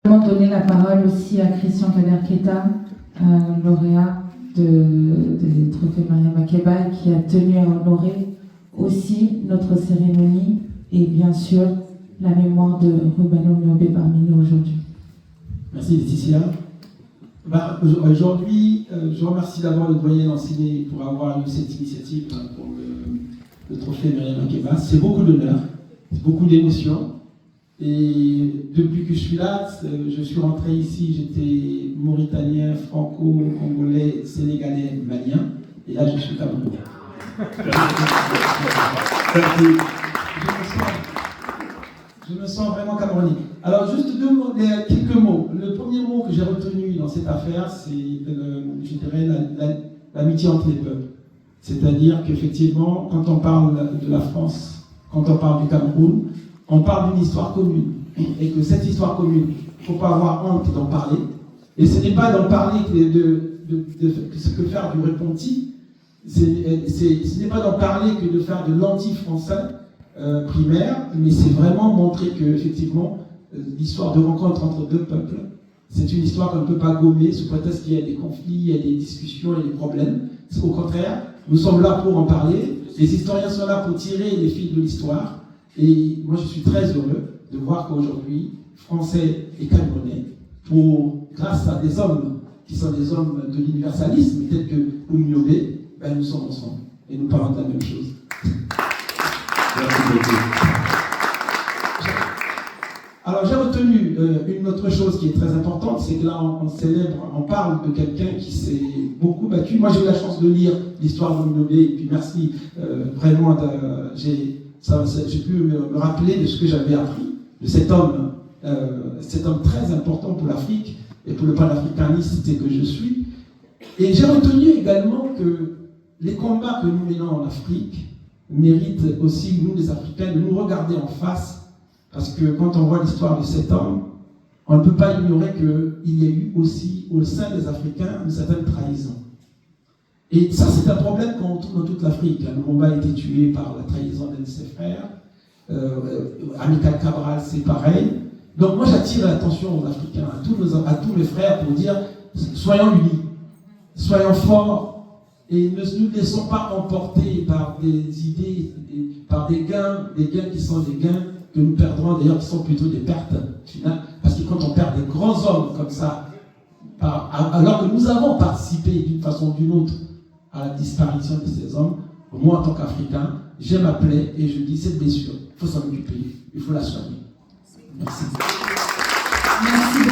Donner la parole aussi à Christian Kader-Keta, lauréat des trophées Maria Makeba, qui a tenu à honorer aussi notre cérémonie et bien sûr la mémoire de Rubano Myobe parmi nous aujourd'hui. Merci Laetitia. Aujourd'hui, je remercie d'abord le doyen d'enseigner pour avoir eu cette initiative pour le trophée Maria Makeba. C'est beaucoup d'honneur, c'est beaucoup d'émotion. Et depuis que je suis là, je suis rentré ici, j'étais mauritanien, franco-congolais, sénégalais, malien, et là je suis camerounais. Je me sens vraiment camerounais. Alors juste quelques mots. Le premier mot que j'ai retenu dans cette affaire, c'est, je dirais, l'amitié entre les peuples. C'est-à-dire qu'effectivement, quand on parle de la France, quand on parle du Cameroun, on parle d'une histoire commune, et que cette histoire commune, il ne faut pas avoir honte d'en parler, et ce n'est pas d'en parler que faire du repenti, ce n'est pas d'en parler que de faire de l'anti-français primaire, mais c'est vraiment montrer que, effectivement, l'histoire de rencontre entre deux peuples, c'est une histoire qu'on ne peut pas gommer sous prétexte qu'il y a des conflits, il y a des discussions, il y a des problèmes. Au contraire, nous sommes là pour en parler, les historiens sont là pour tirer les fils de l'histoire. Et moi, je suis très heureux de voir qu'aujourd'hui, Français et Camerounais, grâce à des hommes qui sont des hommes de l'universalisme, tels que Myobe, nous sommes ensemble et nous parlons de la même chose. Merci beaucoup. Alors, j'ai retenu une autre chose qui est très importante, c'est que là, on parle de quelqu'un qui s'est beaucoup battu. Moi, j'ai eu la chance de lire l'histoire de Myobe, et puis merci vraiment, j'ai pu me rappeler de ce que j'avais appris, de cet homme très important pour l'Afrique et pour le panafricaniste que je suis. Et j'ai retenu également que les combats que nous menons en Afrique méritent aussi, nous les Africains, de nous regarder en face, parce que quand on voit l'histoire de cet homme, on ne peut pas ignorer qu'il y a eu aussi au sein des Africains une certaine trahison. Et ça, c'est un problème qu'on retrouve dans toute l'Afrique. Lumumba a été tué par la trahison d'un de ses frères. Amilcar Cabral, c'est pareil. Donc moi, j'attire l'attention aux Africains, à tous mes frères, pour dire, soyons unis, soyons forts, et ne nous laissons pas emporter par des idées, par des gains qui sont des gains que nous perdrons, d'ailleurs, qui sont plutôt des pertes finales. Parce que quand on perd des grands hommes comme ça, alors que nous avons participé d'une façon ou d'une autre à la disparition de ces hommes, moi en tant qu'Africain, j'ai ma plaie et je dis cette blessure, il faut s'en occuper, il faut la soigner. Merci. Merci.